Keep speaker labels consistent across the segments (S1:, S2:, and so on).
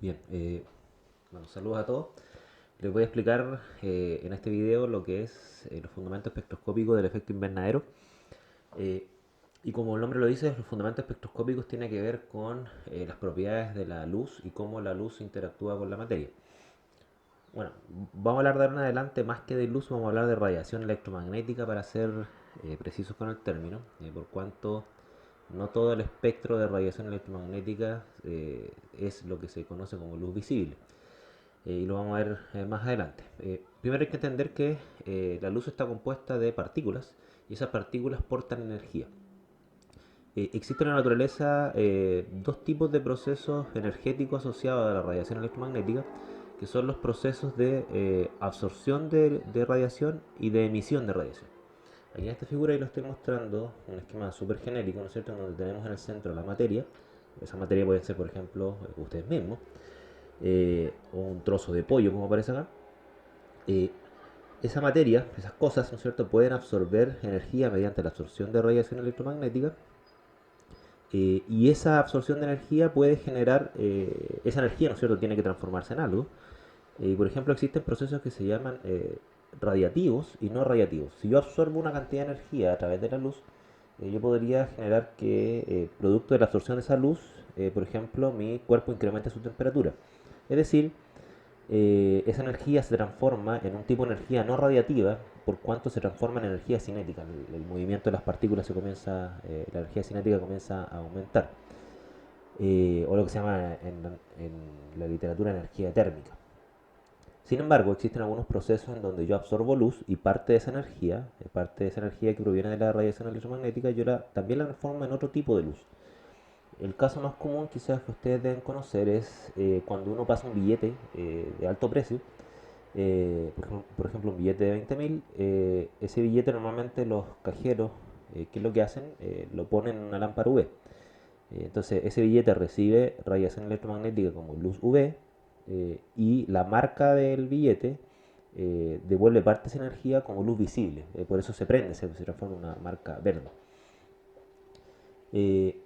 S1: Bien, bueno, saludos a todos. Les voy a explicar en este video lo que es los fundamentos espectroscópicos del efecto invernadero. Eh, y como el nombre lo dice, los fundamentos espectroscópicos tienen que ver con las propiedades de la luz y cómo la luz interactúa con la materia. Bueno, vamos a hablar de ahora en adelante más que de luz, vamos a hablar de radiación electromagnética para ser precisos con el término, por cuanto no todo el espectro de radiación electromagnética es lo que se conoce como luz visible. Y lo vamos a ver más adelante. Primero hay que entender que la luz está compuesta de partículas y esas partículas portan energía. Existen en la naturaleza dos tipos de procesos energéticos asociados a la radiación electromagnética, que son los procesos de absorción de radiación y de emisión de radiación. Aquí en esta figura yo lo estoy mostrando un esquema súper genérico, ¿no es cierto?, donde tenemos en el centro la materia. Esa materia puede ser, por ejemplo, ustedes mismos, o un trozo de pollo, como aparece acá. Eh, esa materia, esas cosas, ¿no es cierto?, pueden absorber energía mediante la absorción de radiación electromagnética. Y esa absorción de energía puede generar, esa energía, ¿no es cierto?, tiene que transformarse en algo. Por ejemplo, existen procesos que se llaman radiativos y no radiativos. Si yo absorbo una cantidad de energía a través de la luz, yo podría generar que, producto de la absorción de esa luz, por ejemplo, mi cuerpo incremente su temperatura. Es decir, esa energía se transforma en un tipo de energía no radiativa por cuanto se transforma en energía cinética. El movimiento de las partículas se comienza, la energía cinética comienza a aumentar, o lo que se llama en la literatura energía térmica. Sin embargo, existen algunos procesos en donde yo absorbo luz y parte de esa energía que proviene de la radiación electromagnética, también la transformo en otro tipo de luz. El caso más común quizás que ustedes deben conocer es cuando uno pasa un billete de alto precio, por ejemplo un billete de 20.000, ese billete normalmente los cajeros, ¿qué es lo que hacen? Lo ponen en una lámpara UV. Entonces ese billete recibe radiación electromagnética como luz UV, y la marca del billete devuelve parte de esa energía como luz visible. Por eso se prende, se transforma en una marca verde. Eh,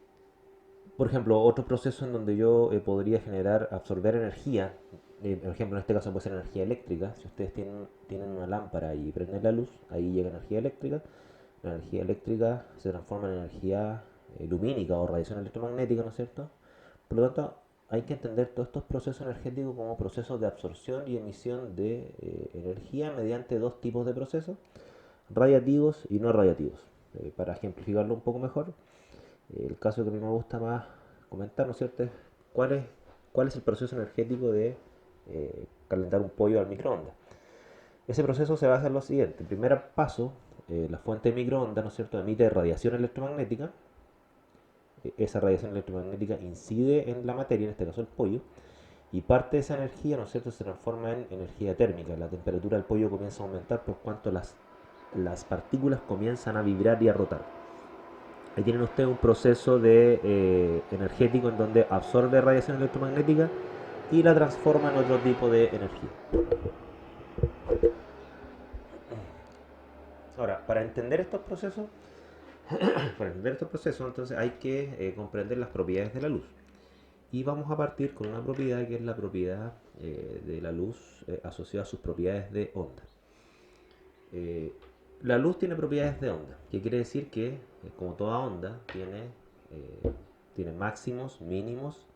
S1: por ejemplo, otro proceso en donde yo podría generar, absorber energía, por ejemplo, en este caso puede ser energía eléctrica. Si ustedes tienen una lámpara y prenden la luz, ahí llega energía eléctrica. La energía eléctrica se transforma en energía lumínica o radiación electromagnética, ¿no es cierto? Por lo tanto, hay que entender todos estos procesos energéticos como procesos de absorción y emisión de energía mediante dos tipos de procesos, radiativos y no radiativos. Para ejemplificarlo un poco mejor, el caso que a mí me gusta más comentar, ¿no es cierto?, es cuál es, cuál es el proceso energético de calentar un pollo al microondas. Ese proceso se basa en lo siguiente. El primer paso, la fuente de microondas, ¿no es cierto?, emite radiación electromagnética. Esa radiación electromagnética incide en la materia, en este caso el pollo, y parte de esa energía, ¿no es cierto?, se transforma en energía térmica. La temperatura del pollo comienza a aumentar por cuanto las partículas comienzan a vibrar y a rotar. Ahí tienen ustedes un proceso energético en donde absorbe radiación electromagnética y la transforma en otro tipo de energía. Ahora, para entender estos procesos, entonces hay que comprender las propiedades de la luz. Y vamos a partir con una propiedad que es la propiedad de la luz asociada a sus propiedades de onda. Eh, la luz tiene propiedades de onda, que quiere decir que, como toda onda, tiene máximos, mínimos,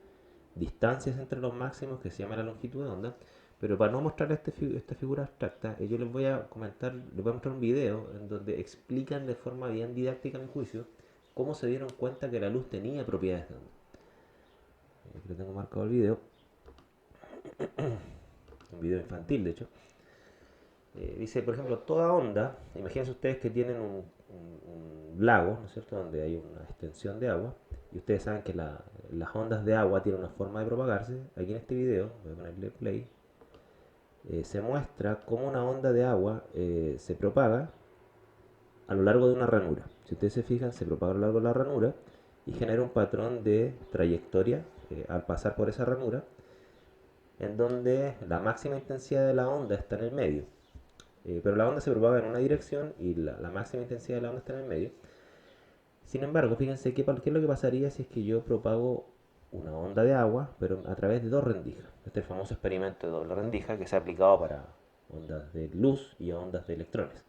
S1: distancias entre los máximos, que se llama la longitud de onda. Pero para no mostrar esta figura abstracta, yo les voy a comentar, les voy a mostrar un video en donde explican de forma bien didáctica, a mi juicio, cómo se dieron cuenta que la luz tenía propiedades de onda. Aquí lo tengo marcado el video, un video infantil de hecho. Dice, por ejemplo, toda onda, imagínense ustedes que tienen un lago, ¿no es cierto?, donde hay una extensión de agua, y ustedes saben que las ondas de agua tienen una forma de propagarse. Aquí en este video, voy a ponerle play, se muestra cómo una onda de agua se propaga a lo largo de una ranura. Si ustedes se fijan, se propaga a lo largo de la ranura y genera un patrón de trayectoria al pasar por esa ranura, en donde la máxima intensidad de la onda está en el medio. Pero la onda se propaga en una dirección y la máxima intensidad de la onda está en el medio. Sin embargo, fíjense qué es lo que pasaría si es que yo propago una onda de agua, pero a través de dos rendijas. Este es el famoso experimento de doble rendija que se ha aplicado para ondas de luz y ondas de electrones.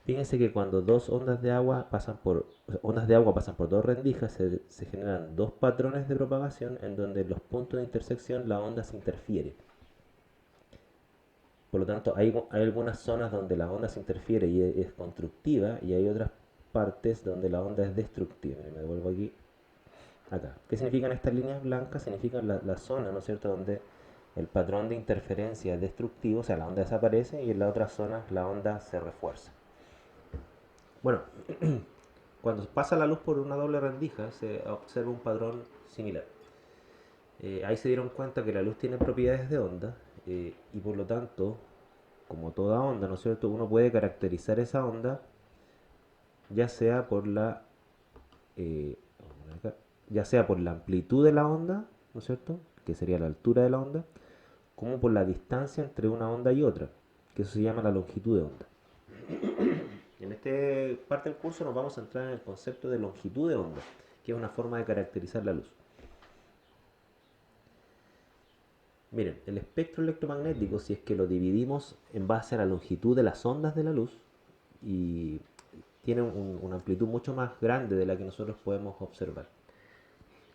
S1: Fíjense que cuando dos ondas de agua pasan por, o sea, ondas de agua pasan por dos rendijas, se generan dos patrones de propagación en donde en los puntos de intersección la onda se interfiere. Por lo tanto, hay algunas zonas donde la onda se interfiere y es constructiva, y hay otras partes donde la onda es destructiva. Me devuelvo aquí, acá. ¿Qué significan estas líneas blancas? Significan la zona, ¿no es cierto?, donde el patrón de interferencia es destructivo, o sea, la onda desaparece, y en la otra zona la onda se refuerza. Bueno, cuando pasa la luz por una doble rendija se observa un patrón similar. Ahí se dieron cuenta que la luz tiene propiedades de onda, y por lo tanto, como toda onda, ¿no es cierto?, uno puede caracterizar esa onda ya sea por la eh, ya sea por la amplitud de la onda, ¿no es cierto?, que sería la altura de la onda, como por la distancia entre una onda y otra, que eso se llama la longitud de onda. En esta parte del curso nos vamos a entrar en el concepto de longitud de onda, que es una forma de caracterizar la luz. Miren, el espectro electromagnético, si es que lo dividimos en base a la longitud de las ondas de la luz, y tiene una amplitud mucho más grande de la que nosotros podemos observar.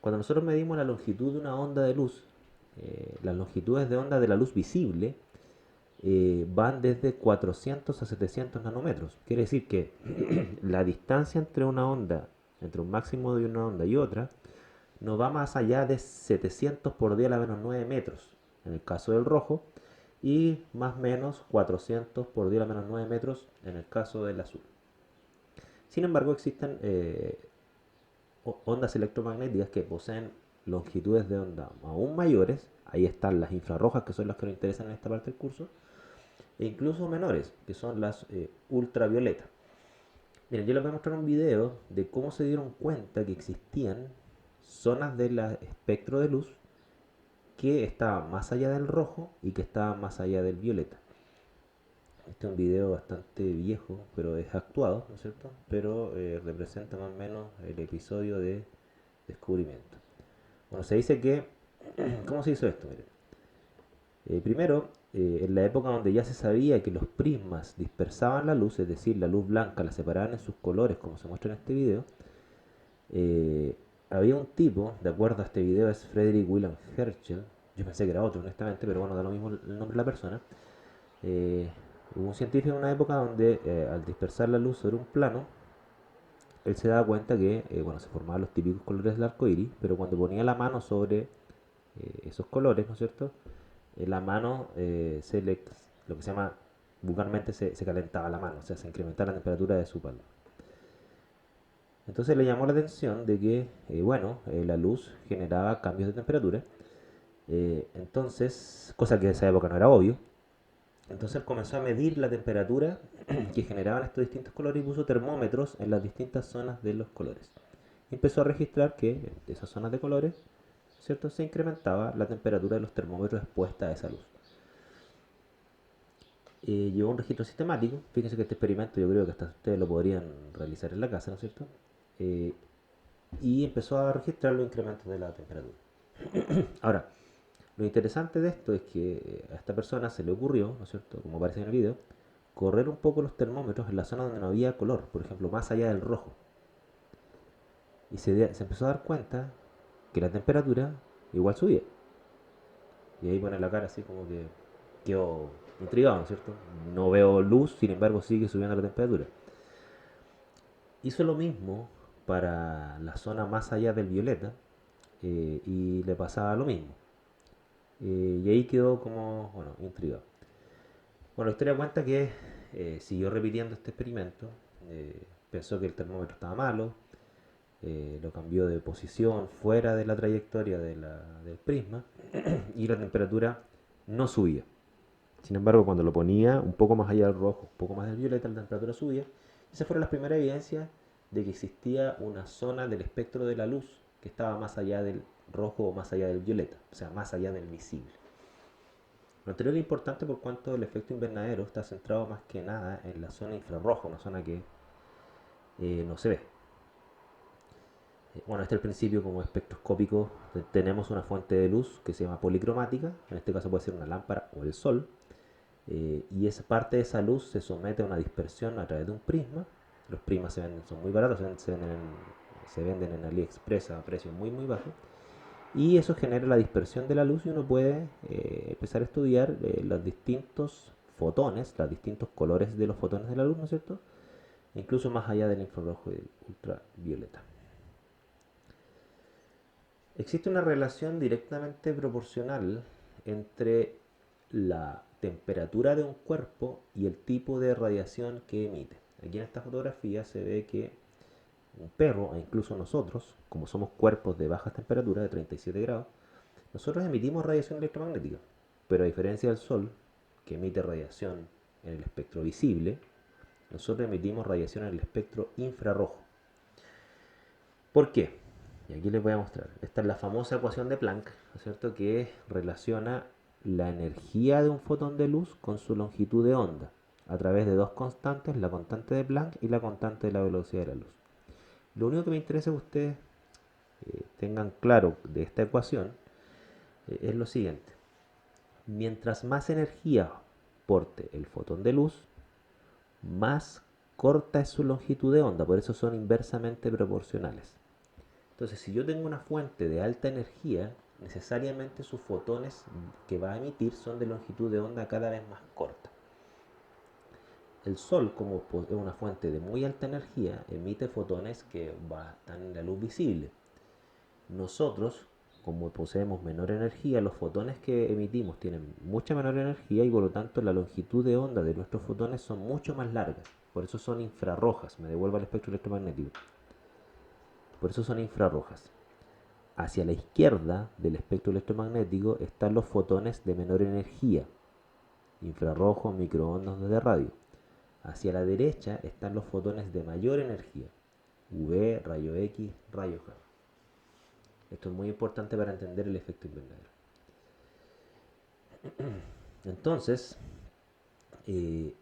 S1: Cuando nosotros medimos la longitud de una onda de luz, las longitudes de onda de la luz visible van desde 400 a 700 nanómetros. Quiere decir que la distancia entre una onda, entre un máximo de una onda y otra, no va más allá de 700 por 10 a la menos 9 metros, en el caso del rojo, y más o menos 400 por 10 a la menos 9 metros en el caso del azul. Sin embargo, existen ondas electromagnéticas que poseen longitudes de onda aún mayores. Ahí están las infrarrojas, que son las que nos interesan en esta parte del curso, e incluso menores, que son las ultravioletas. Miren, yo les voy a mostrar un video de cómo se dieron cuenta que existían zonas del espectro de luz que estaban más allá del rojo y que estaban más allá del violeta. Este es un video bastante viejo, pero es actuado, ¿no es cierto? Pero representa más o menos el episodio de descubrimiento. Bueno, se dice que, ¿cómo se hizo esto? Miren. Primero, en la época donde ya se sabía que los prismas dispersaban la luz, es decir, la luz blanca la separaban en sus colores, como se muestra en este video, había un tipo, de acuerdo a este video es Frederick William Herschel, yo pensé que era otro honestamente, pero bueno, da lo mismo el nombre de la persona. eh, Hubo un científico en una época donde al dispersar la luz sobre un plano, él se daba cuenta que, bueno, se formaban los típicos colores del arco iris, pero cuando ponía la mano sobre esos colores, ¿no es cierto?, la mano lo que se llama vulgarmente se calentaba la mano, o sea, se incrementaba la temperatura de su palma. Entonces le llamó la atención de que, bueno, la luz generaba cambios de temperatura, entonces, cosa que en esa época no era obvio. Entonces él comenzó a medir la temperatura que generaban estos distintos colores y puso termómetros en las distintas zonas de los colores. Y empezó a registrar que en esas zonas de colores, ¿cierto?, se incrementaba la temperatura de los termómetros expuesta a esa luz. Llevó un registro sistemático. Fíjense que este experimento yo creo que hasta ustedes lo podrían realizar en la casa, ¿no es cierto? Eh, y empezó a registrar los incrementos de la temperatura. Ahora, lo interesante de esto es que a esta persona se le ocurrió, ¿no es cierto?, como aparece en el video, correr un poco los termómetros en la zona donde no había color, por ejemplo, más allá del rojo. Y se empezó a dar cuenta que la temperatura igual subía. Y ahí pone la cara así como que quedó intrigado, ¿no es cierto? No veo luz, sin embargo sigue subiendo la temperatura. Hizo lo mismo para la zona más allá del violeta, y le pasaba lo mismo. Y ahí quedó como, bueno, intrigado. Bueno, la historia cuenta que siguió repitiendo este experimento, pensó que el termómetro estaba malo, lo cambió de posición fuera de la trayectoria del prisma y la temperatura no subía. Sin embargo, cuando lo ponía un poco más allá del rojo, un poco más del violeta, la temperatura subía. Esas fueron las primeras evidencias de que existía una zona del espectro de la luz que estaba más allá del rojo o más allá del violeta, o sea, más allá del visible. Lo anterior es importante por cuanto el efecto invernadero está centrado más que nada en la zona infrarroja, una zona que no se ve. Bueno, este es el principio como espectroscópico. Tenemos una fuente de luz que se llama policromática, en este caso puede ser una lámpara o el sol, y esa parte de esa luz se somete a una dispersión a través de un prisma. Los prismas son muy baratos, se venden en AliExpress a precios muy muy bajos, y eso genera la dispersión de la luz y uno puede empezar a estudiar los distintos fotones, los distintos colores de los fotones de la luz, ¿no es cierto? Incluso más allá del infrarrojo y del ultravioleta. Existe una relación directamente proporcional entre la temperatura de un cuerpo y el tipo de radiación que emite. Aquí en esta fotografía se ve que un perro, e incluso nosotros, como somos cuerpos de bajas temperaturas, de 37 grados, nosotros emitimos radiación electromagnética. Pero a diferencia del Sol, que emite radiación en el espectro visible, nosotros emitimos radiación en el espectro infrarrojo. ¿Por qué? Y aquí les voy a mostrar. Esta es la famosa ecuación de Planck, ¿no es cierto?, que relaciona la energía de un fotón de luz con su longitud de onda a través de dos constantes, la constante de Planck y la constante de la velocidad de la luz. Lo único que me interesa que ustedes tengan claro de esta ecuación es lo siguiente. Mientras más energía porte el fotón de luz, más corta es su longitud de onda, por eso son inversamente proporcionales. Entonces, si yo tengo una fuente de alta energía, necesariamente sus fotones que va a emitir son de longitud de onda cada vez más corta. El Sol, como es una fuente de muy alta energía, emite fotones que están en la luz visible. Nosotros, como poseemos menor energía, los fotones que emitimos tienen mucha menor energía y por lo tanto la longitud de onda de nuestros fotones son mucho más largas. Por eso son infrarrojas. Me devuelvo al espectro electromagnético. Por eso son infrarrojas. Hacia la izquierda del espectro electromagnético están los fotones de menor energía, infrarrojo, microondas de radio. Hacia la derecha están los fotones de mayor energía, UV, rayo X, rayo G. Esto es muy importante para entender el efecto invernadero. Entonces, eh,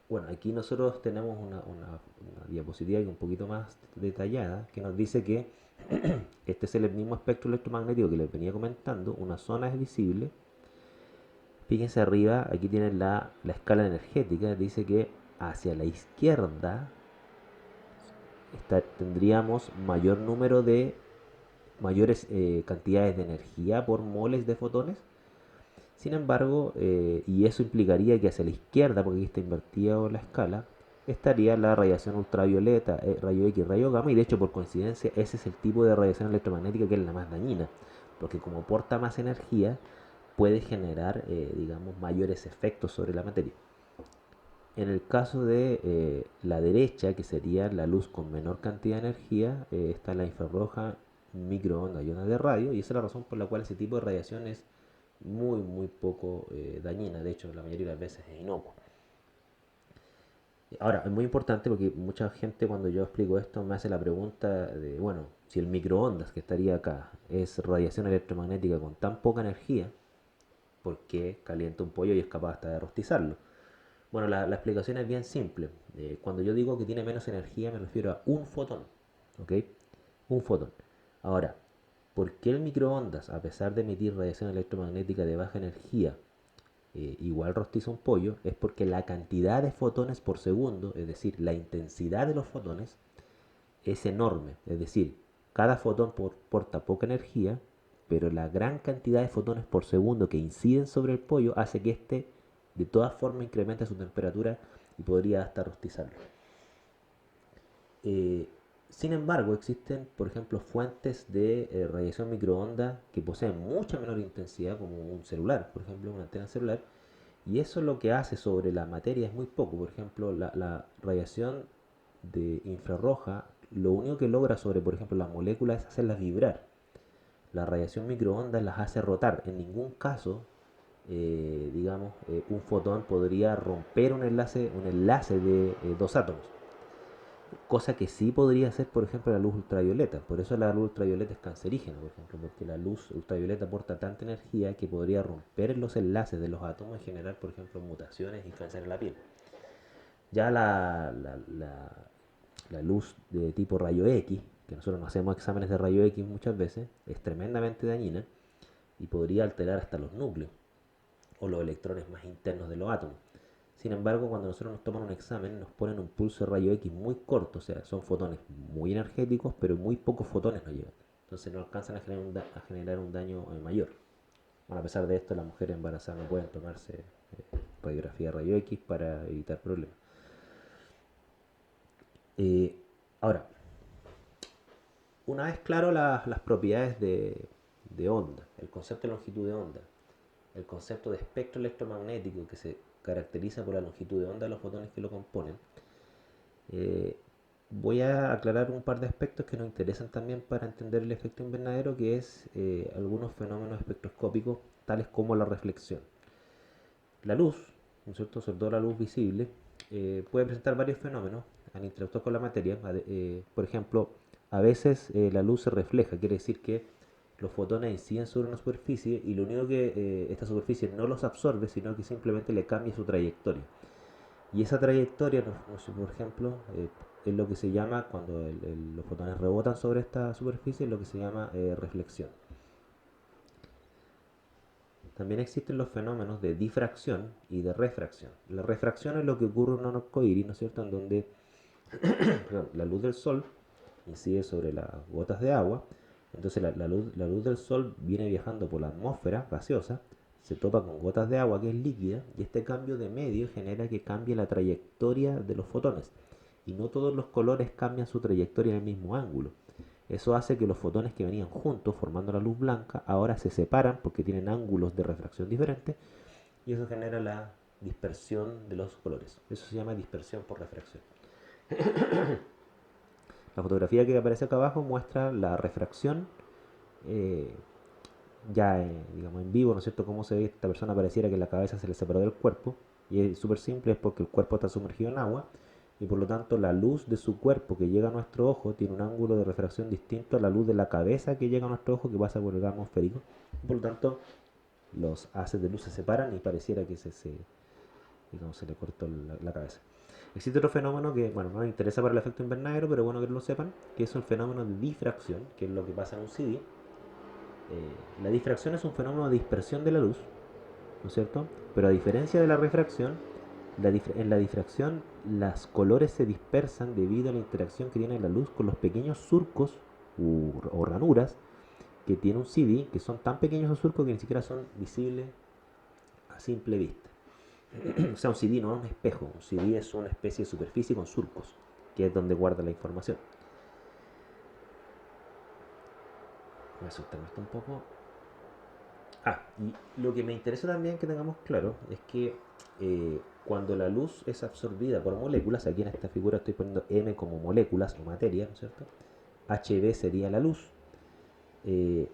S1: bueno, aquí nosotros tenemos una diapositiva un poquito más detallada que nos dice que este es el mismo espectro electromagnético que les venía comentando. Una zona es visible. Fíjense arriba, aquí tienen la escala energética. Dice que hacia la izquierda tendríamos mayor número de mayores cantidades de energía por moles de fotones. Sin embargo, y eso implicaría que hacia la izquierda, porque aquí está invertida la escala, estaría la radiación ultravioleta, rayo X, rayo gamma, y de hecho por coincidencia ese es el tipo de radiación electromagnética que es la más dañina, porque como porta más energía, puede generar, digamos, mayores efectos sobre la materia. En el caso de la derecha, que sería la luz con menor cantidad de energía, está la infrarroja, microondas y ondas de radio, y esa es la razón por la cual ese tipo de radiación es muy, muy poco dañina. De hecho, la mayoría de las veces es inocuo. Ahora, es muy importante porque mucha gente cuando yo explico esto me hace la pregunta de, bueno, si el microondas que estaría acá es radiación electromagnética con tan poca energía, ¿por qué calienta un pollo y es capaz hasta de rostizarlo? Bueno, la explicación es bien simple. Cuando yo digo que tiene menos energía me refiero a un fotón, ¿ok? Un fotón. Ahora, ¿por qué el microondas, a pesar de emitir radiación electromagnética de baja energía, igual rostiza un pollo? Es porque la cantidad de fotones por segundo, es decir, la intensidad de los fotones, es enorme. Es decir, cada fotón porta poca energía, pero la gran cantidad de fotones por segundo que inciden sobre el pollo hace que éste de todas formas incremente su temperatura y podría hasta rostizarlo. Eh, Sin embargo, existen, por ejemplo, fuentes de radiación microondas que poseen mucha menor intensidad, como un celular, por ejemplo, una antena celular, y eso lo que hace sobre la materia es muy poco. Por ejemplo, la radiación de infrarroja, lo único que logra sobre, por ejemplo, las moléculas es hacerlas vibrar. La radiación microondas las hace rotar. En ningún caso, digamos, un fotón podría romper un enlace de dos átomos. Cosa que sí podría hacer, por ejemplo, la luz ultravioleta. Por eso la luz ultravioleta es cancerígena, por ejemplo, porque la luz ultravioleta aporta tanta energía que podría romper los enlaces de los átomos y generar, por ejemplo, mutaciones y cáncer en la piel. Ya la luz de tipo rayo X, que nosotros no hacemos exámenes de rayo X muchas veces, es tremendamente dañina y podría alterar hasta los núcleos o los electrones más internos de los átomos. Sin embargo, cuando nosotros nos toman un examen, nos ponen un pulso de rayo X muy corto, o sea, son fotones muy energéticos, pero muy pocos fotones nos llevan. Entonces no alcanzan a generar un daño mayor. Bueno, a pesar de esto, las mujeres embarazadas no pueden tomarse radiografía de rayo X para evitar problemas. Ahora, una vez claro las propiedades de onda, el concepto de longitud de onda, el concepto de espectro electromagnético que se caracteriza por la longitud de onda de los fotones que lo componen, eh, voy a aclarar un par de aspectos que nos interesan también para entender el efecto invernadero, que es algunos fenómenos espectroscópicos tales como la reflexión. La luz, ¿no es cierto?, sobre todo la luz visible, puede presentar varios fenómenos al interactuar con la materia. Por ejemplo, a veces la luz se refleja, quiere decir que los fotones inciden sobre una superficie y lo único que esta superficie no los absorbe, sino que simplemente le cambia su trayectoria. Y esa trayectoria, no sé, por ejemplo, es lo que se llama, cuando los fotones rebotan sobre esta superficie, es lo que se llama reflexión. También existen los fenómenos de difracción y de refracción. La refracción es lo que ocurre en un arcoíris, ¿no es cierto?, en donde perdón, la luz del sol incide sobre las gotas de agua. Entonces la luz del sol viene viajando por la atmósfera gaseosa, se topa con gotas de agua que es líquida, y este cambio de medio genera que cambie la trayectoria de los fotones. Y no todos los colores cambian su trayectoria en el mismo ángulo. Eso hace que los fotones que venían juntos formando la luz blanca ahora se separan porque tienen ángulos de refracción diferentes, y eso genera la dispersión de los colores. Eso se llama dispersión por refracción. La fotografía que aparece acá abajo muestra la refracción eh, ya digamos en vivo, ¿no es cierto? Cómo se ve esta persona, pareciera que la cabeza se le separó del cuerpo, y es súper simple, es porque el cuerpo está sumergido en agua y por lo tanto la luz de su cuerpo que llega a nuestro ojo tiene un ángulo de refracción distinto a la luz de la cabeza que llega a nuestro ojo, que pasa por el gas atmosférico, y por lo tanto los haces de luz se separan y pareciera que digamos, se le cortó la cabeza. Existe otro fenómeno que, bueno, no me interesa para el efecto invernadero, pero bueno que lo sepan, que es el fenómeno de difracción, que es lo que pasa en un CD. La difracción es un fenómeno de dispersión de la luz, ¿no es cierto? Pero a diferencia de la refracción, en la difracción los colores se dispersan debido a la interacción que tiene la luz con los pequeños surcos o ranuras que tiene un CD, que son tan pequeños los surcos que ni siquiera son visibles a simple vista. O sea, un CD no es un espejo, un CD es una especie de superficie con surcos, que es donde guarda la información. Me asusta esto un poco. Y lo que me interesa también que tengamos claro es que cuando la luz es absorbida por moléculas, aquí en esta figura estoy poniendo M como moléculas o materia, ¿no es cierto? HB sería la luz. Eh,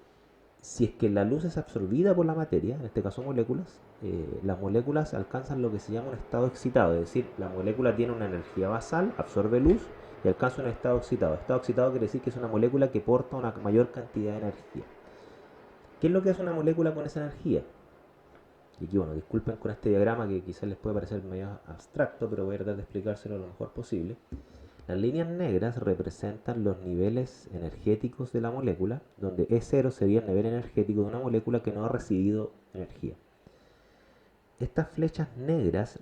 S1: si es que la luz es absorbida por la materia, en este caso moléculas, las moléculas alcanzan lo que se llama un estado excitado, es decir, la molécula tiene una energía basal, absorbe luz y alcanza un estado excitado. Estado excitado quiere decir que es una molécula que porta una mayor cantidad de energía. ¿Qué es lo que hace una molécula con esa energía? Y aquí, bueno, disculpen con este diagrama que quizás les puede parecer medio abstracto, pero voy a tratar de explicárselo lo mejor posible. Las líneas negras representan los niveles energéticos de la molécula, donde E0 sería el nivel energético de una molécula que no ha recibido energía. Estas flechas negras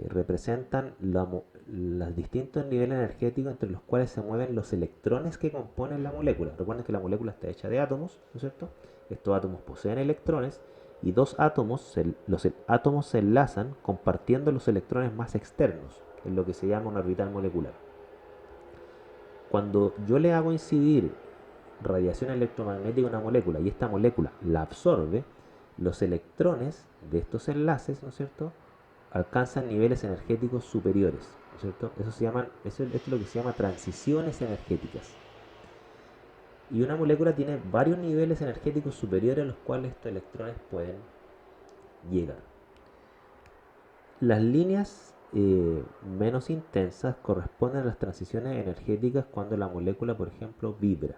S1: representan los distintos niveles energéticos entre los cuales se mueven los electrones que componen la molécula. Recuerden que la molécula está hecha de átomos, ¿no es cierto? Estos átomos poseen electrones y los átomos se enlazan compartiendo los electrones más externos, en lo que se llama un orbital molecular. Cuando yo le hago incidir radiación electromagnética a una molécula y esta molécula la absorbe, los electrones de estos enlaces, ¿no es cierto?, alcanzan niveles energéticos superiores, ¿no es cierto? Esto es lo que se llama transiciones energéticas. Y una molécula tiene varios niveles energéticos superiores a los cuales estos electrones pueden llegar. Las líneas menos intensas corresponden a las transiciones energéticas cuando la molécula, por ejemplo, vibra.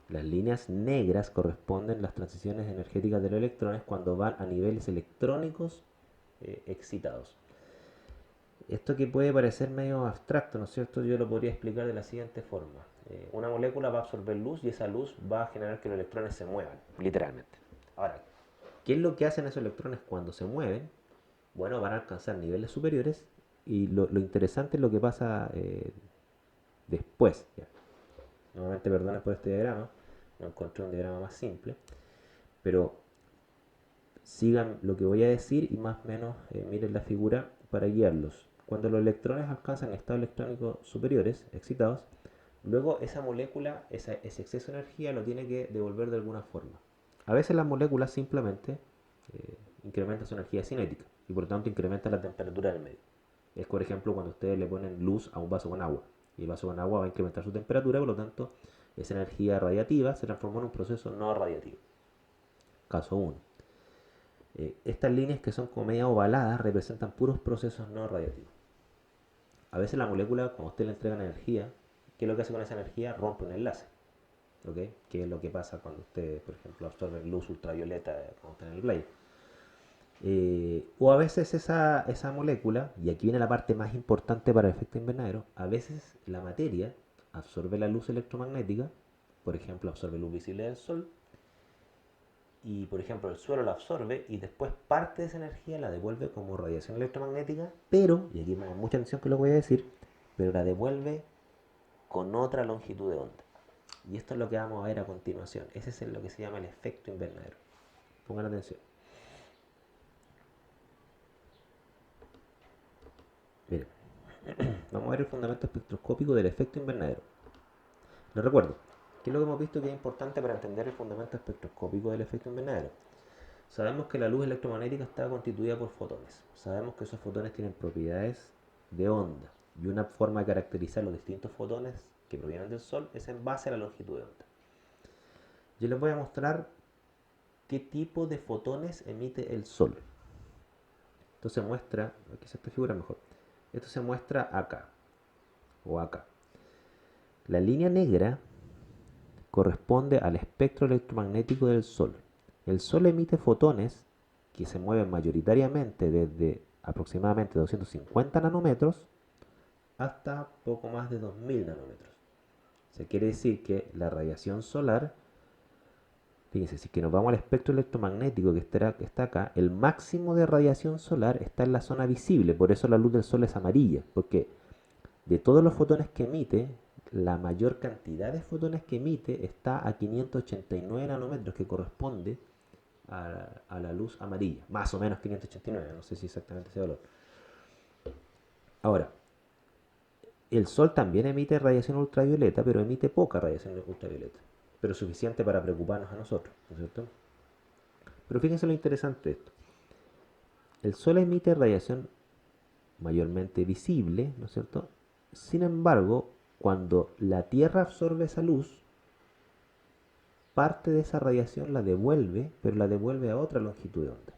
S1: Las líneas negras corresponden a las transiciones energéticas de los electrones cuando van a niveles electrónicos excitados. Esto que puede parecer medio abstracto, ¿no es cierto? Yo lo podría explicar de la siguiente forma. Una molécula va a absorber luz y esa luz va a generar que los electrones se muevan, literalmente. Ahora, ¿qué es lo que hacen esos electrones cuando se mueven? Bueno, van a alcanzar niveles superiores y lo interesante es lo que pasa después. Ya. Nuevamente, perdón por este diagrama, no encontré un diagrama más simple, pero sigan lo que voy a decir y más o menos miren la figura para guiarlos. Cuando los electrones alcanzan estados electrónicos superiores, excitados, luego esa molécula, ese exceso de energía lo tiene que devolver de alguna forma. A veces las moléculas simplemente incrementan su energía cinética y por lo tanto incrementan la temperatura del medio. Es por ejemplo cuando ustedes le ponen luz a un vaso con agua y el vaso con agua va a incrementar su temperatura, por lo tanto esa energía radiativa se transformó en un proceso no radiativo. Caso 1. Estas líneas que son como media ovaladas representan puros procesos no radiativos. A veces la molécula, cuando usted le entrega energía, ¿qué es lo que hace con esa energía? Rompe un enlace. ¿Okay? ¿Qué es lo que pasa cuando usted, por ejemplo, absorbe luz ultravioleta cuando está en el play? O a veces esa molécula, y aquí viene la parte más importante para el efecto invernadero, a veces la materia absorbe la luz electromagnética, por ejemplo, absorbe luz visible del sol, y por ejemplo el suelo la absorbe y después parte de esa energía la devuelve como radiación electromagnética, pero, y aquí pongan mucha atención que lo voy a decir, pero la devuelve con otra longitud de onda. Y esto es lo que vamos a ver a continuación. Ese es lo que se llama el efecto invernadero. Pongan atención. Miren, vamos a ver el fundamento espectroscópico del efecto invernadero. Les recuerdo, ¿qué es lo que hemos visto que es importante para entender el fundamento espectroscópico del efecto invernadero? Sabemos que la luz electromagnética está constituida por fotones. Sabemos que esos fotones tienen propiedades de onda. Y una forma de caracterizar los distintos fotones que provienen del Sol es en base a la longitud de onda. Yo les voy a mostrar qué tipo de fotones emite el Sol. Esto se muestra, aquí se esta figura mejor. Esto se muestra acá o acá. La línea negra corresponde al espectro electromagnético del Sol. El Sol emite fotones que se mueven mayoritariamente desde aproximadamente 250 nanómetros hasta poco más de 2000 nanómetros. Se quiere decir que la radiación solar, fíjense, si que nos vamos al espectro electromagnético que está acá, el máximo de radiación solar está en la zona visible, por eso la luz del Sol es amarilla, porque de todos los fotones que emite, la mayor cantidad de fotones que emite está a 589 nanómetros, que corresponde a la luz amarilla, más o menos 589, no sé si exactamente ese valor. Ahora, el Sol también emite radiación ultravioleta, pero emite poca radiación ultravioleta, pero suficiente para preocuparnos a nosotros, ¿no es cierto? Pero fíjense lo interesante de esto. El Sol emite radiación mayormente visible, ¿no es cierto? Sin embargo, cuando la Tierra absorbe esa luz, parte de esa radiación la devuelve, pero la devuelve a otra longitud de onda.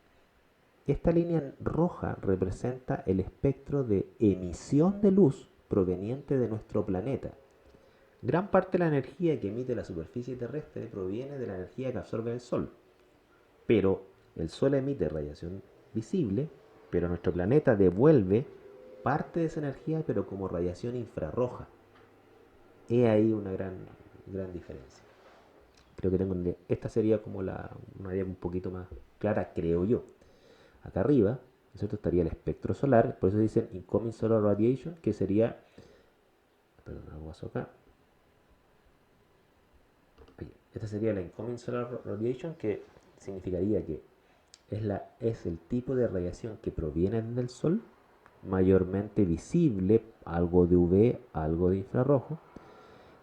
S1: Esta línea roja representa el espectro de emisión de luz proveniente de nuestro planeta. Gran parte de la energía que emite la superficie terrestre proviene de la energía que absorbe el Sol. Pero el Sol emite radiación visible, pero nuestro planeta devuelve parte de esa energía, pero como radiación infrarroja. He ahí una gran diferencia. Creo que esta sería como una idea un poquito más clara, creo yo. Acá arriba, ¿no es cierto?, estaría el espectro solar, por eso dicen incoming solar radiation, que sería, perdón, algo pasó acá. Esta sería la incoming solar radiation, que significaría que es el tipo de radiación que proviene del Sol, mayormente visible, algo de UV, algo de infrarrojo,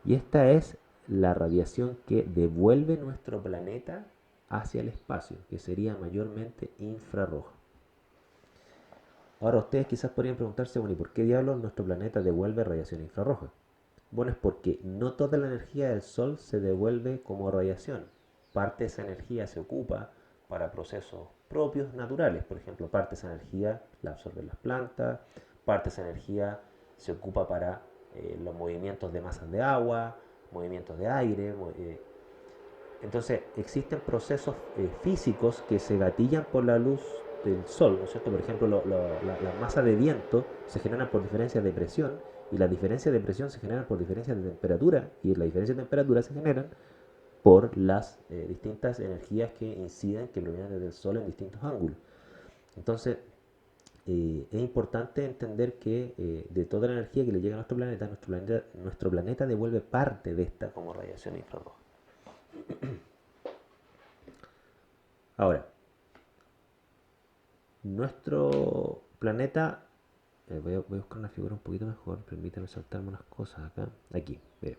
S1: y esta es la radiación que devuelve nuestro planeta hacia el espacio, que sería mayormente infrarroja. Ahora ustedes quizás podrían preguntarse, bueno, ¿y por qué diablos nuestro planeta devuelve radiación infrarroja? Bueno, es porque no toda la energía del Sol se devuelve como radiación. Parte de esa energía se ocupa para procesos propios, naturales. Por ejemplo, parte de esa energía la absorben las plantas, parte de esa energía se ocupa para los movimientos de masas de agua, movimientos de aire. Entonces, existen procesos físicos que se gatillan por la luz del Sol, ¿no es cierto? Por ejemplo, las masas de viento se generan por diferencias de presión Y las diferencias de presión se generan por diferencias de temperatura, y las diferencias de temperatura se generan por las distintas energías que inciden, que provienen desde el Sol en distintos ángulos. Entonces, es importante entender que de toda la energía que le llega a nuestro planeta devuelve parte de esta como radiación infrarroja. Ahora, nuestro planeta, voy a buscar una figura un poquito mejor, permítame saltarme unas cosas acá. Aquí, miren.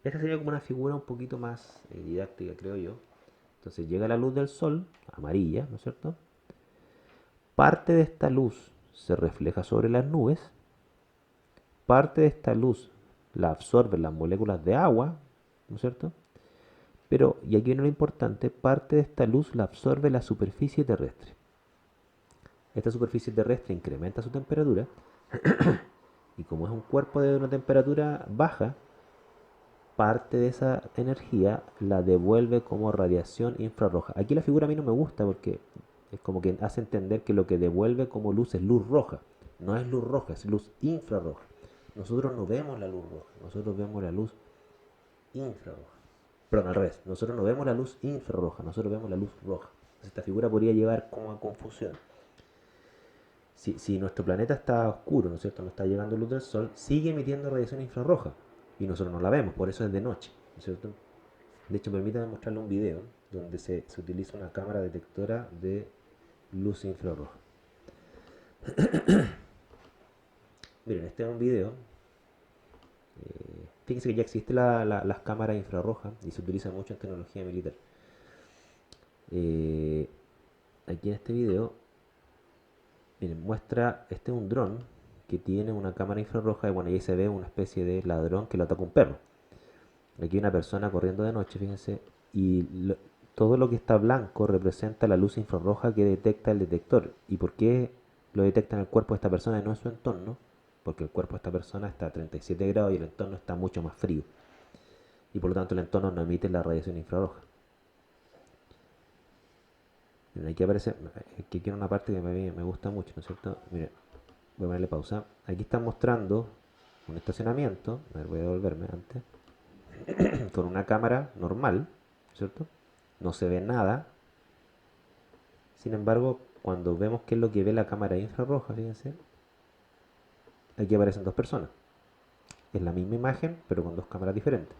S1: Esta sería como una figura un poquito más didáctica, creo yo. Entonces llega la luz del sol, amarilla, ¿no es cierto? Parte de esta luz se refleja sobre las nubes, parte de esta luz la absorben las moléculas de agua, ¿no es cierto? Pero, y aquí viene lo importante, parte de esta luz la absorbe la superficie terrestre. Esta superficie terrestre incrementa su temperatura y como es un cuerpo de una temperatura baja, parte de esa energía la devuelve como radiación infrarroja. Aquí la figura a mí no me gusta porque es como que hace entender que lo que devuelve como luz es luz roja. No es luz roja, es luz infrarroja. Nosotros no vemos la luz roja, nosotros vemos la luz infrarroja. Perdón, al revés. Nosotros no vemos la luz infrarroja, nosotros vemos la luz roja. Entonces, esta figura podría llevar como a confusión. Si nuestro planeta está oscuro, ¿no es cierto? No está llegando luz del sol, sigue emitiendo radiación infrarroja. Y nosotros no la vemos, por eso es de noche, ¿no es cierto? De hecho, permítame mostrarle un video donde se utiliza una cámara detectora de luz infrarroja. Miren, este es un video. Fíjense que ya existen las cámaras infrarrojas y se utiliza mucho en tecnología militar. Aquí en este video, miren, muestra, este es un dron que tiene una cámara infrarroja y bueno, ahí se ve una especie de ladrón que lo ataca un perro. Aquí hay una persona corriendo de noche, fíjense, y todo lo que está blanco representa la luz infrarroja que detecta el detector. ¿Y por qué lo detecta en el cuerpo de esta persona y no en su entorno? Porque el cuerpo de esta persona está a 37 grados y el entorno está mucho más frío. Y por lo tanto el entorno no emite la radiación infrarroja. Miren, aquí aparece, aquí quiero una parte que me gusta mucho, ¿no es cierto? Miren, voy a ponerle pausa. Aquí están mostrando un estacionamiento, a ver, voy a devolverme antes, con una cámara normal, ¿cierto? No se ve nada. Sin embargo, cuando vemos qué es lo que ve la cámara infrarroja, fíjense, aquí aparecen dos personas. Es la misma imagen, pero con dos cámaras diferentes.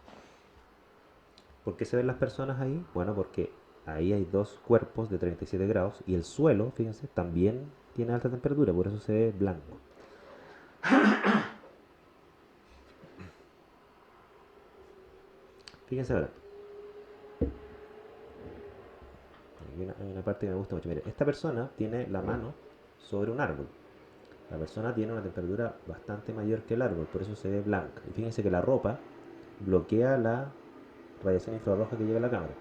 S1: ¿Por qué se ven las personas ahí? Bueno, porque ahí hay dos cuerpos de 37 grados y el suelo, fíjense, también tiene alta temperatura, por eso se ve blanco. Fíjense ahora, hay una parte que me gusta mucho. Mire, esta persona tiene la mano sobre un árbol. La persona tiene una temperatura bastante mayor que el árbol, por eso se ve blanca. Y fíjense que la ropa bloquea la radiación infrarroja que llega a la cámara.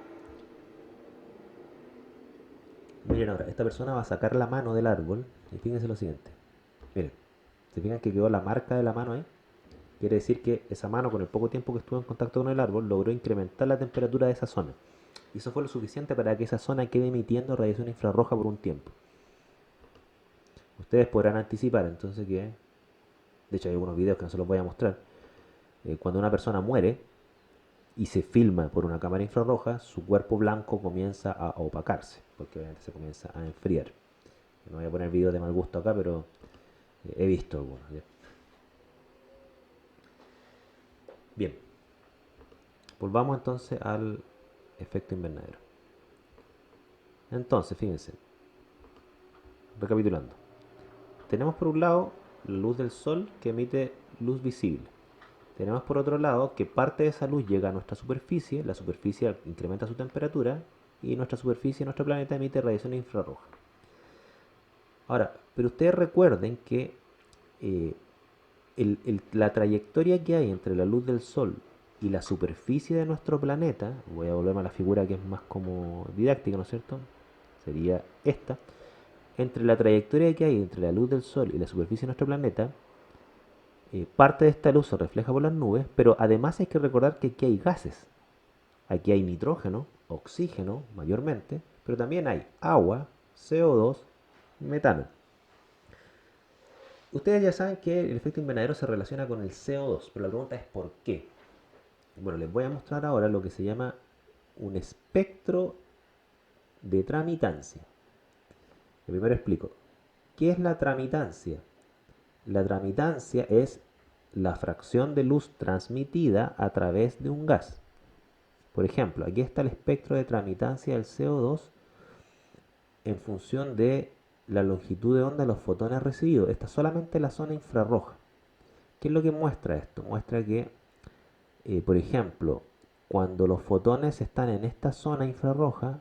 S1: Miren ahora, esta persona va a sacar la mano del árbol y fíjense lo siguiente. Miren, ¿se fijan que quedó la marca de la mano ahí? Quiere decir que esa mano, con el poco tiempo que estuvo en contacto con el árbol, logró incrementar la temperatura de esa zona. Y eso fue lo suficiente para que esa zona quede emitiendo radiación infrarroja por un tiempo. Ustedes podrán anticipar entonces que, de hecho hay algunos videos que no se los voy a mostrar, cuando una persona muere y se filma por una cámara infrarroja, su cuerpo blanco comienza a opacarse, porque obviamente se comienza a enfriar. No voy a poner videos de mal gusto acá, pero he visto algunos. ¿Ya? Bien, volvamos entonces al efecto invernadero. Entonces, fíjense, recapitulando. Tenemos por un lado la luz del sol que emite luz visible. Tenemos por otro lado que parte de esa luz llega a nuestra superficie, la superficie incrementa su temperatura y nuestra superficie, nuestro planeta emite radiación infrarroja. Ahora, pero ustedes recuerden que eh, la trayectoria que hay entre la luz del sol y la superficie de nuestro planeta, voy a volverme a la figura que es más como didáctica, ¿no es cierto? Sería esta. Entre la trayectoria que hay entre la luz del sol y la superficie de nuestro planeta, parte de esta luz se refleja por las nubes, pero además hay que recordar que aquí hay gases. Aquí hay nitrógeno, oxígeno mayormente, pero también hay agua, CO2, metano. Ustedes ya saben que el efecto invernadero se relaciona con el CO2, pero la pregunta es ¿por qué? Bueno, les voy a mostrar ahora lo que se llama un espectro de tramitancia. Primero explico. ¿Qué es la tramitancia? La tramitancia es la fracción de luz transmitida a través de un gas. Por ejemplo, aquí está el espectro de tramitancia del CO2 en función de la longitud de onda de los fotones recibidos. Esta es solamente la zona infrarroja. ¿Qué es lo que muestra esto? Muestra que, por ejemplo, cuando los fotones están en esta zona infrarroja,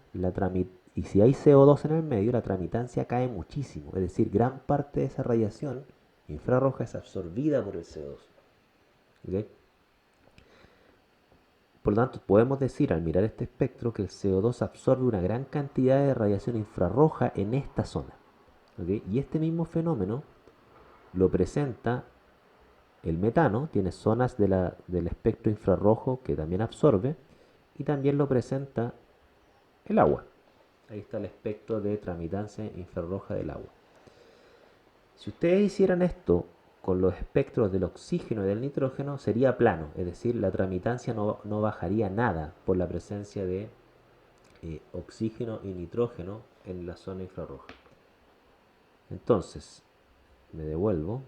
S1: y si hay CO2 en el medio, la tramitancia cae muchísimo. Es decir, gran parte de esa radiación infrarroja es absorbida por el CO2. ¿Okay? Por lo tanto, podemos decir al mirar este espectro que el CO2 absorbe una gran cantidad de radiación infrarroja en esta zona. ¿Okay? Y este mismo fenómeno lo presenta el metano, tiene zonas del espectro infrarrojo que también absorbe, y también lo presenta el agua. Ahí está el espectro de tramitancia infrarroja del agua. Si ustedes hicieran esto con los espectros del oxígeno y del nitrógeno, sería plano, es decir, la tramitancia no bajaría nada por la presencia de oxígeno y nitrógeno en la zona infrarroja. Entonces, me devuelvo.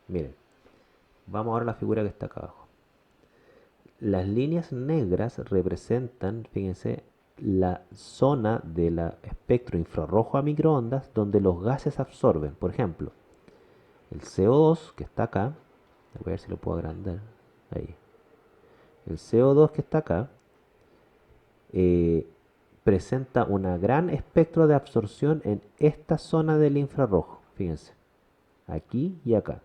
S1: Miren, vamos ahora a la figura que está acá abajo. Las líneas negras representan, fíjense, la zona del espectro infrarrojo a microondas donde los gases absorben. Por ejemplo, el CO2 que está acá, voy a ver si lo puedo agrandar, ahí. El CO2 que está acá eh, presenta un gran espectro de absorción en esta zona del infrarrojo, fíjense, aquí y acá.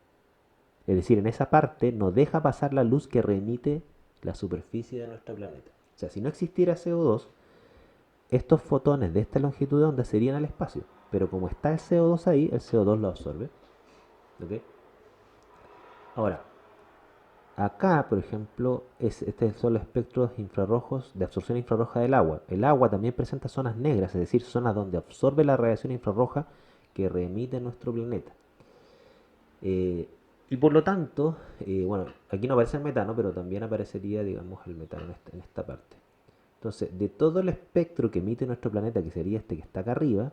S1: Es decir, en esa parte no deja pasar la luz que remite la superficie de nuestro planeta. O sea, si no existiera CO2, estos fotones de esta longitud de onda se irían al espacio. Pero como está el CO2 ahí, el CO2 lo absorbe. ¿Okay? Ahora, acá, por ejemplo, estos son los espectros infrarrojos de absorción infrarroja del agua. El agua también presenta zonas negras, es decir, zonas donde absorbe la radiación infrarroja que remite nuestro planeta. Eh, y por lo tanto, bueno, aquí no aparece el metano, pero también aparecería, digamos, el metano en esta parte. Entonces, de todo el espectro que emite nuestro planeta, que sería este que está acá arriba,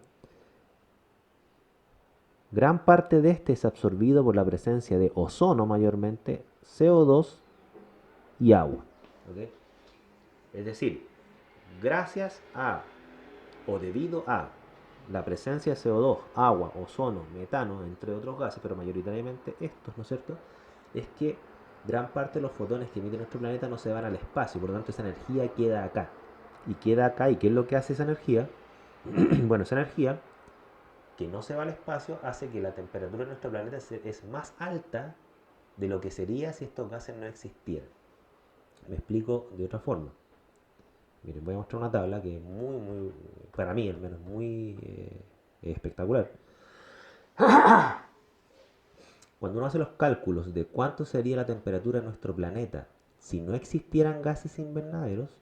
S1: gran parte de este es absorbido por la presencia de ozono mayormente, CO2 y agua. ¿Okay? Es decir, gracias a o debido a la presencia de CO2, agua, ozono, metano, entre otros gases, pero mayoritariamente estos, ¿no es cierto? Es que gran parte de los fotones que emite nuestro planeta no se van al espacio, por lo tanto esa energía queda acá. Y queda acá, ¿y qué es lo que hace esa energía? Bueno, esa energía que no se va al espacio hace que la temperatura de nuestro planeta es más alta de lo que sería si estos gases no existieran. Me explico de otra forma. Miren, voy a mostrar una tabla que es muy, para mí al menos, muy espectacular. Cuando uno hace los cálculos de cuánto sería la temperatura de nuestro planeta si no existieran gases invernaderos,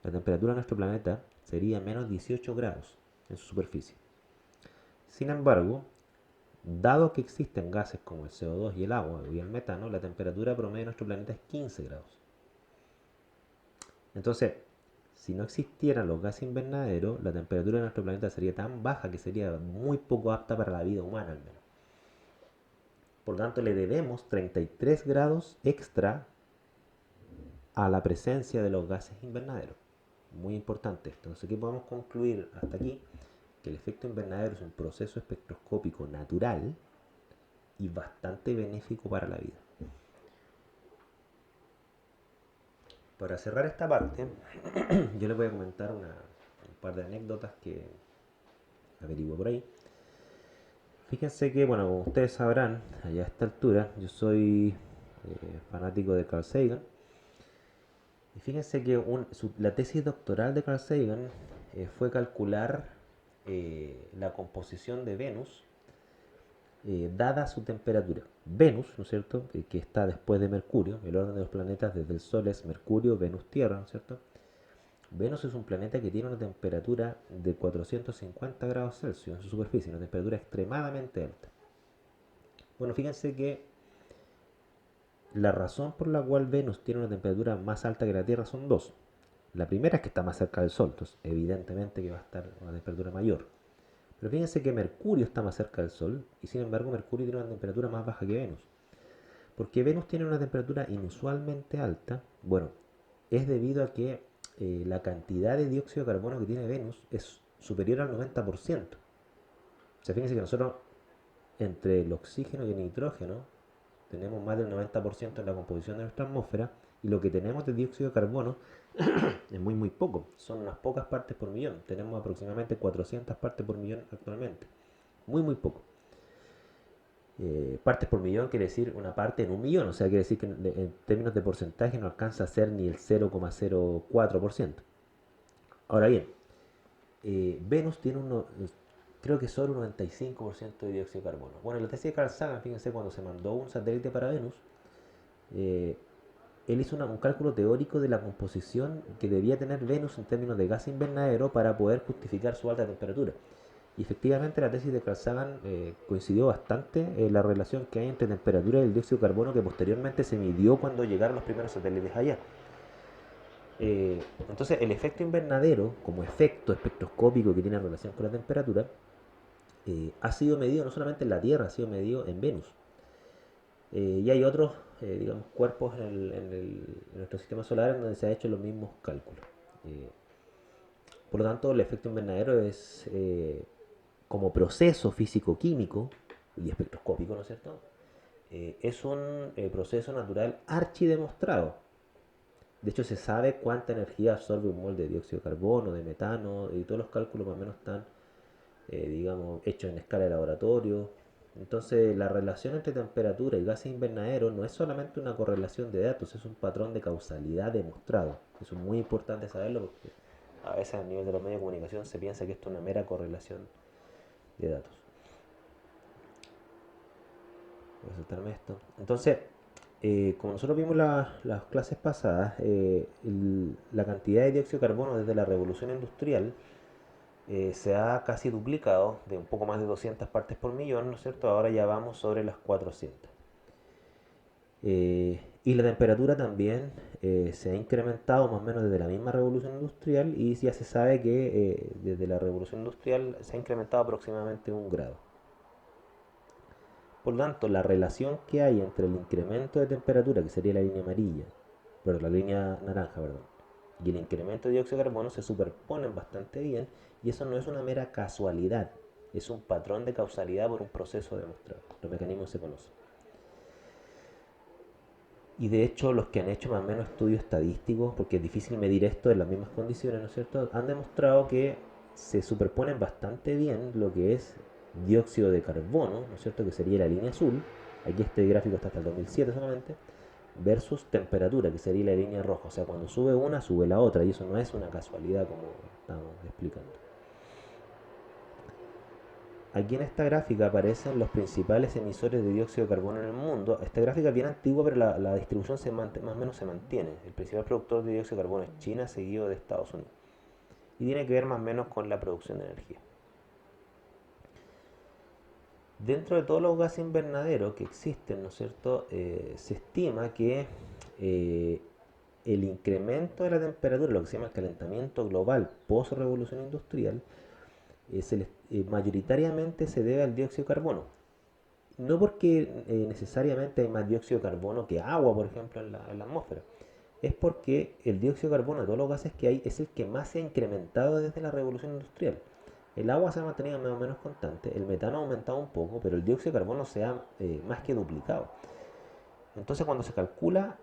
S1: la temperatura de nuestro planeta sería menos 18 grados en su superficie. Sin embargo, dado que existen gases como el CO2 y el agua y el metano, la temperatura promedio de nuestro planeta es 15 grados. Entonces, si no existieran los gases invernaderos, la temperatura de nuestro planeta sería tan baja que sería muy poco apta para la vida humana al menos. Por lo tanto, le debemos 33 grados extra a la presencia de los gases invernaderos. Muy importante esto. Entonces, ¿qué podemos concluir hasta aquí? Que el efecto invernadero es un proceso espectroscópico natural y bastante benéfico para la vida. Para cerrar esta parte, yo les voy a comentar un par de anécdotas que averiguo por ahí. Fíjense que, bueno, como ustedes sabrán, allá a esta altura, yo soy fanático de Carl Sagan. Y fíjense que la tesis doctoral de Carl Sagan fue calcular la composición de Venus dada su temperatura. Venus, ¿no es cierto?, que está después de Mercurio, el orden de los planetas desde el Sol es Mercurio, Venus, Tierra, ¿no es cierto? Venus es un planeta que tiene una temperatura de 450 grados Celsius en su superficie, una temperatura extremadamente alta. Bueno, fíjense que la razón por la cual Venus tiene una temperatura más alta que la Tierra son dos. La primera es que está más cerca del Sol, entonces evidentemente que va a estar a una temperatura mayor. Pero fíjense que Mercurio está más cerca del Sol y sin embargo Mercurio tiene una temperatura más baja que Venus. Porque Venus tiene una temperatura inusualmente alta, bueno, es debido a que la cantidad de dióxido de carbono que tiene Venus es superior al 90%. O sea, fíjense que nosotros entre el oxígeno y el nitrógeno tenemos más del 90% en la composición de nuestra atmósfera y lo que tenemos de dióxido de carbono es muy poco, son unas pocas partes por millón. Tenemos aproximadamente 400 partes por millón actualmente, muy poco. Partes por millón quiere decir una parte en un millón, o sea, quiere decir que en términos de porcentaje no alcanza a ser ni el 0,04%. Ahora bien, Venus tiene creo que solo un 95% de dióxido de carbono. Bueno, en la tesis de Carl Sagan, fíjense, cuando se mandó un satélite para Venus, eh, él hizo un cálculo teórico de la composición que debía tener Venus en términos de gas invernadero para poder justificar su alta temperatura. Y efectivamente la tesis de Carl Sagan coincidió bastante en la relación que hay entre temperatura y el dióxido de carbono que posteriormente se midió cuando llegaron los primeros satélites allá. Entonces el efecto invernadero como efecto espectroscópico que tiene relación con la temperatura ha sido medido no solamente en la Tierra, ha sido medido en Venus. Y hay otros, digamos, cuerpos en nuestro sistema solar en donde se han hecho los mismos cálculos. Eh, por lo tanto, el efecto invernadero es como proceso físico-químico y espectroscópico, ¿no es cierto? Es un proceso natural archidemostrado. De hecho, se sabe cuánta energía absorbe un mol de dióxido de carbono, de metano, y todos los cálculos más o menos están, digamos, hechos en escala de laboratorio. Entonces, la relación entre temperatura y gases invernaderos no es solamente una correlación de datos, es un patrón de causalidad demostrado. Eso es muy importante saberlo porque a veces a nivel de los medios de comunicación se piensa que esto es una mera correlación de datos. Voy a saltarme esto. Entonces, como nosotros vimos las clases pasadas, la cantidad de dióxido de carbono desde la revolución industrial se ha casi duplicado de un poco más de 200 partes por millón, ¿no es cierto? Ahora ya vamos sobre las 400. Y la temperatura también se ha incrementado más o menos desde la misma revolución industrial y ya se sabe que desde la revolución industrial se ha incrementado aproximadamente 1 grado. Por lo tanto, la relación que hay entre el incremento de temperatura, que sería la línea amarilla, pero la línea naranja, perdón, y el incremento de dióxido de carbono se superponen bastante bien y eso no es una mera casualidad, es un patrón de causalidad por un proceso demostrado. Los mecanismos se conocen. Y de hecho los que han hecho más o menos estudios estadísticos, porque es difícil medir esto en las mismas condiciones, ¿no es cierto? Han demostrado que se superponen bastante bien lo que es dióxido de carbono, ¿no es cierto? Que sería la línea azul, aquí este gráfico está hasta el 2007 solamente, versus temperatura, que sería la línea roja. O sea, cuando sube una, sube la otra, y eso no es una casualidad como estamos explicando. Aquí en esta gráfica aparecen los principales emisores de dióxido de carbono en el mundo. Esta gráfica es bien antigua, pero la distribución más o menos se mantiene. El principal productor de dióxido de carbono es China, seguido de Estados Unidos. Y tiene que ver más o menos con la producción de energía. Dentro de todos los gases invernaderos que existen, ¿no es cierto? Se estima que eh, el incremento de la temperatura, lo que se llama el calentamiento global post-revolución industrial, mayoritariamente se debe al dióxido de carbono. No porque necesariamente hay más dióxido de carbono que agua, por ejemplo, en la atmósfera. Es porque el dióxido de carbono de todos los gases que hay es el que más se ha incrementado desde la revolución industrial. El agua se ha mantenido más o menos constante, el metano ha aumentado un poco, pero el dióxido de carbono se ha más que duplicado. Entonces cuando se calcula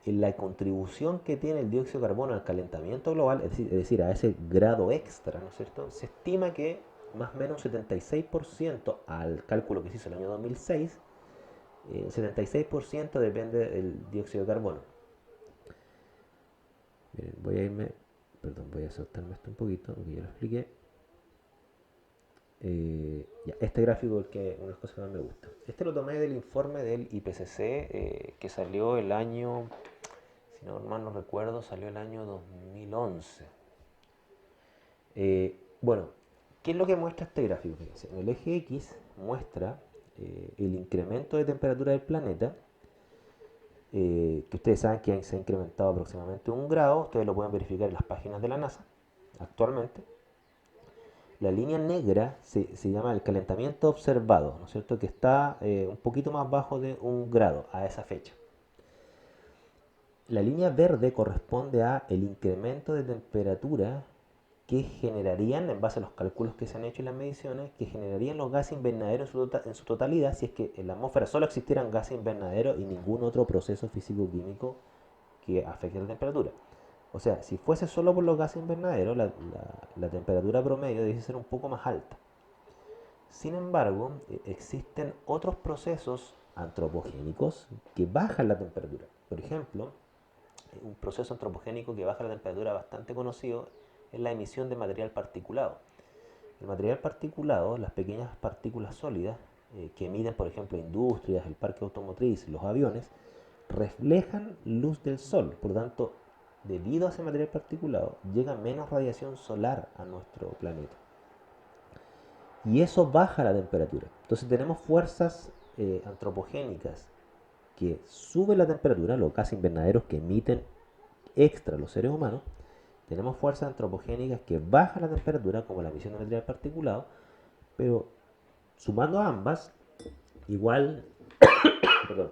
S1: la contribución que tiene el dióxido de carbono al calentamiento global, es decir, a ese grado extra, ¿no es cierto? Se estima que más o menos un 76% al cálculo que se hizo en el año 2006, 76% depende del dióxido de carbono. Miren, voy a saltarme esto un poquito, porque ya lo expliqué. Ya, este gráfico es que una de las cosas que más me gusta. Este lo tomé del informe del IPCC que salió el año, Si no mal no recuerdo, salió el año 2011. Bueno, ¿qué es lo que muestra este gráfico? Fíjense, en el eje X muestra el incremento de temperatura del planeta, que ustedes saben que se ha incrementado aproximadamente 1 grado. Ustedes lo pueden verificar en las páginas de la NASA actualmente. La línea negra se llama el calentamiento observado, ¿no es cierto? Que está un poquito más bajo de 1 grado a esa fecha. La línea verde corresponde a el incremento de temperatura que generarían, en base a los cálculos que se han hecho y las mediciones, que generarían los gases invernaderos en su totalidad, si es que en la atmósfera solo existieran gases invernaderos y ningún otro proceso físico-químico que afecte la temperatura. O sea, si fuese solo por los gases invernaderos, la temperatura promedio debe ser un poco más alta. Sin embargo, existen otros procesos antropogénicos que bajan la temperatura. Por ejemplo, un proceso antropogénico que baja la temperatura bastante conocido es la emisión de material particulado. El material particulado, las pequeñas partículas sólidas que emiten, por ejemplo, industrias, el parque automotriz, los aviones, reflejan luz del sol. Por lo tanto, debido a ese material particulado, llega menos radiación solar a nuestro planeta. Y eso baja la temperatura. Entonces tenemos fuerzas antropogénicas que suben la temperatura, los gases invernaderos que emiten extra los seres humanos. Tenemos fuerzas antropogénicas que bajan la temperatura, como la emisión de material particulado, pero sumando a ambas, igual, perdón,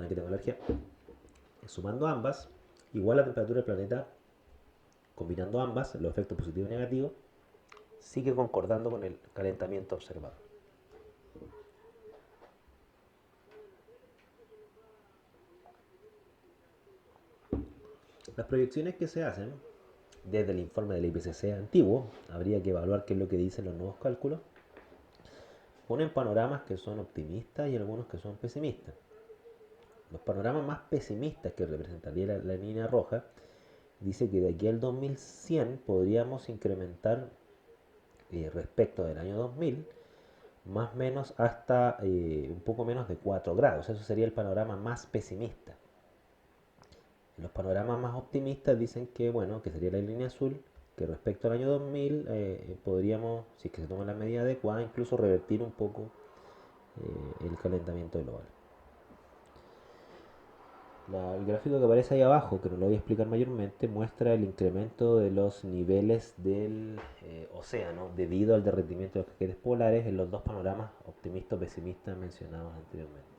S1: que tengo alergia, sumando ambas, igual la temperatura del planeta, combinando ambas, los efectos positivos y negativos, sigue concordando con el calentamiento observado. Las proyecciones que se hacen desde el informe del IPCC antiguo, habría que evaluar qué es lo que dicen los nuevos cálculos, ponen panoramas que son optimistas y algunos que son pesimistas. Los panoramas más pesimistas, que representaría la línea roja, dice que de aquí al 2100 podríamos incrementar respecto del año 2000 más o menos hasta un poco menos de 4 grados. Eso sería el panorama más pesimista. Los panoramas más optimistas dicen que, bueno, que sería la línea azul, que respecto al año 2000 podríamos, si es que se toman las medidas adecuadas, incluso revertir un poco el calentamiento global. El gráfico que aparece ahí abajo, que no lo voy a explicar mayormente, muestra el incremento de los niveles del océano debido al derretimiento de los casquetes polares en los dos panoramas optimistas o pesimistas mencionados anteriormente.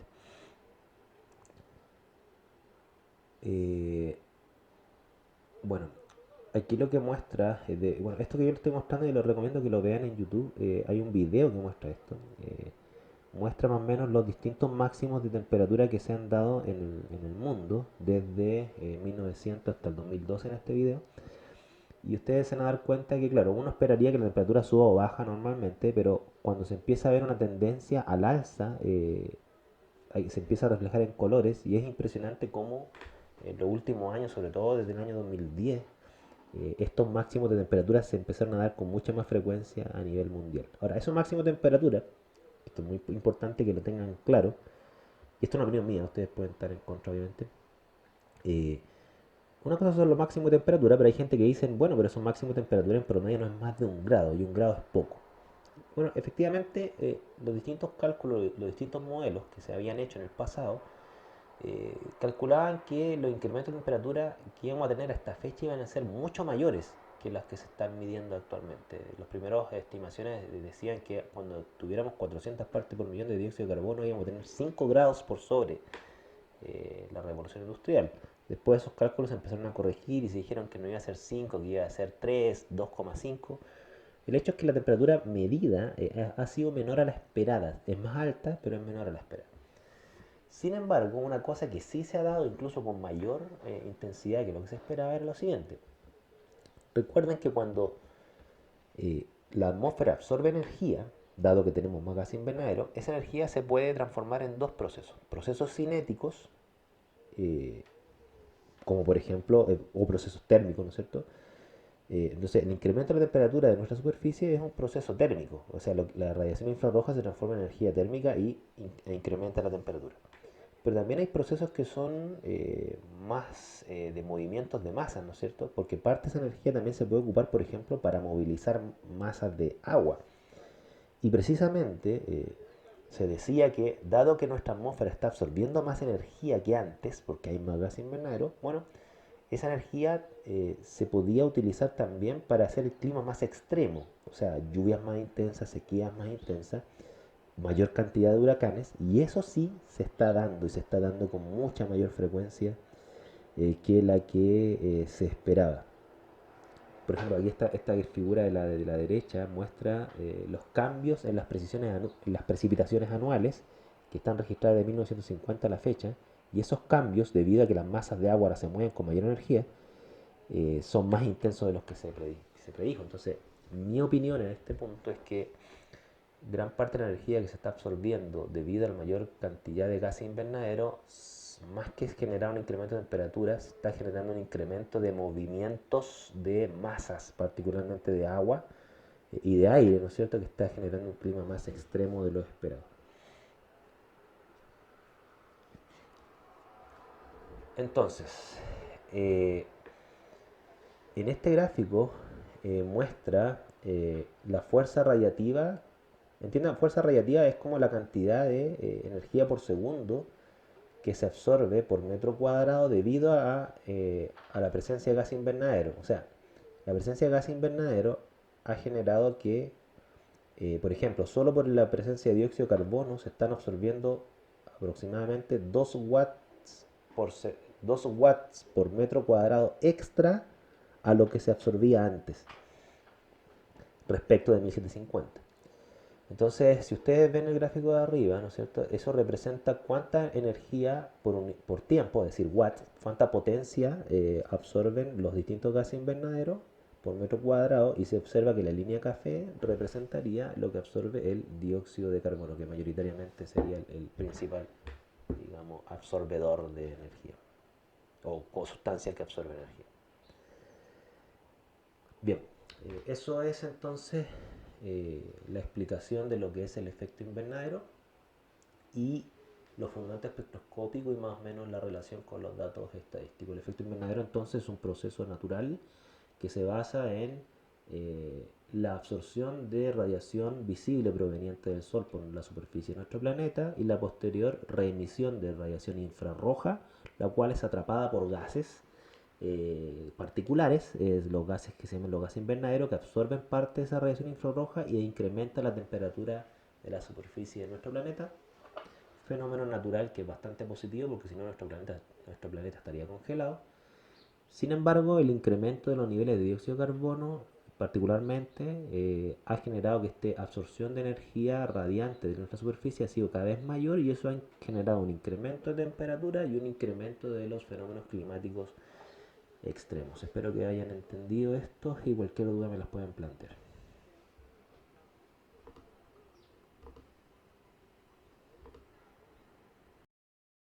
S1: Bueno, aquí lo que muestra, bueno, esto que yo les estoy mostrando y lo recomiendo que lo vean en YouTube, hay un video que muestra esto. Muestra más o menos los distintos máximos de temperatura que se han dado en el mundo desde 1900 hasta el 2012 en este video. Y ustedes se van a dar cuenta que, claro, uno esperaría que la temperatura suba o baja normalmente, pero cuando se empieza a ver una tendencia al alza, se empieza a reflejar en colores y es impresionante cómo en los últimos años, sobre todo desde el año 2010, estos máximos de temperatura se empezaron a dar con mucha más frecuencia a nivel mundial. Ahora, esos máximos de temperatura, esto es muy importante que lo tengan claro, y esto es una opinión mía, ustedes pueden estar en contra obviamente. Eh, una cosa son los máximos de temperatura, pero hay gente que dice, bueno, pero esos máximos de temperatura en promedio no es más de 1 grado, y 1 grado es poco. Bueno, efectivamente, los distintos cálculos, los distintos modelos que se habían hecho en el pasado, calculaban que los incrementos de temperatura que íbamos a tener a esta fecha iban a ser mucho mayores que las que se están midiendo actualmente. Las primeras estimaciones decían que cuando tuviéramos 400 partes por millón de dióxido de carbono íbamos a tener 5 grados por sobre la revolución industrial. Después esos cálculos se empezaron a corregir y se dijeron que no iba a ser 5, que iba a ser 3, 2,5. El hecho es que la temperatura medida ha sido menor a la esperada. Es más alta, pero es menor a la esperada. Sin embargo, una cosa que sí se ha dado incluso con mayor intensidad que lo que se esperaba era lo siguiente. Recuerden que cuando la atmósfera absorbe energía, dado que tenemos más gas invernadero, esa energía se puede transformar en dos procesos. Procesos cinéticos, eh, como por ejemplo, o procesos térmicos, ¿no es cierto? Entonces, el incremento de la temperatura de nuestra superficie es un proceso térmico, o sea, la radiación infrarroja se transforma en energía térmica e incrementa la temperatura. Pero también hay procesos que son más de movimientos de masas, ¿no es cierto? Porque parte de esa energía también se puede ocupar, por ejemplo, para movilizar masas de agua. Y precisamente se decía que, dado que nuestra atmósfera está absorbiendo más energía que antes, porque hay más gas invernadero, bueno, esa energía se podía utilizar también para hacer el clima más extremo, o sea, lluvias más intensas, sequías más intensas, mayor cantidad de huracanes, y eso sí se está dando, y se está dando con mucha mayor frecuencia que la que se esperaba. Por ejemplo, aquí esta figura de la derecha muestra los cambios en en las precipitaciones anuales que están registradas de 1950 a la fecha, y esos cambios, debido a que las masas de agua ahora se mueven con mayor energía, son más intensos de los que se predijo. Entonces, mi opinión en este punto es que gran parte de la energía que se está absorbiendo debido a la mayor cantidad de gases invernadero, más que generar un incremento de temperaturas, está generando un incremento de movimientos de masas, particularmente de agua y de aire, ¿no es cierto?, que está generando un clima más extremo de lo esperado. Entonces, eh, en este gráfico muestra la fuerza radiativa. Entiendan, fuerza radiativa es como la cantidad de energía por segundo que se absorbe por metro cuadrado debido a la presencia de gas invernadero. O sea, la presencia de gas invernadero ha generado que, por ejemplo, solo por la presencia de dióxido de carbono se están absorbiendo aproximadamente por, 2 watts por metro cuadrado extra a lo que se absorbía antes, respecto de 1750. Entonces, si ustedes ven el gráfico de arriba, ¿no es cierto? Eso representa cuánta energía por tiempo, es decir, watts, cuánta potencia absorben los distintos gases invernaderos por metro cuadrado, y se observa que la línea café representaría lo que absorbe el dióxido de carbono, que mayoritariamente sería el principal, digamos, absorbedor de energía o sustancia que absorbe energía. Bien, eso es entonces la explicación de lo que es el efecto invernadero y los fundamentos espectroscópicos y más o menos la relación con los datos estadísticos. El efecto invernadero entonces es un proceso natural que se basa en la absorción de radiación visible proveniente del Sol por la superficie de nuestro planeta y la posterior reemisión de radiación infrarroja, la cual es atrapada por gases particulares, los gases que se llaman los gases invernaderos, que absorben parte de esa radiación infrarroja y incrementa la temperatura de la superficie de nuestro planeta. Fenómeno natural que es bastante positivo, porque si no nuestro planeta estaría congelado. Sin embargo, el incremento de los niveles de dióxido de carbono particularmente ha generado que esta absorción de energía radiante de nuestra superficie ha sido cada vez mayor, y eso ha generado un incremento de temperatura y un incremento de los fenómenos climáticos extremos. Espero que hayan entendido esto y cualquier duda me las pueden plantear.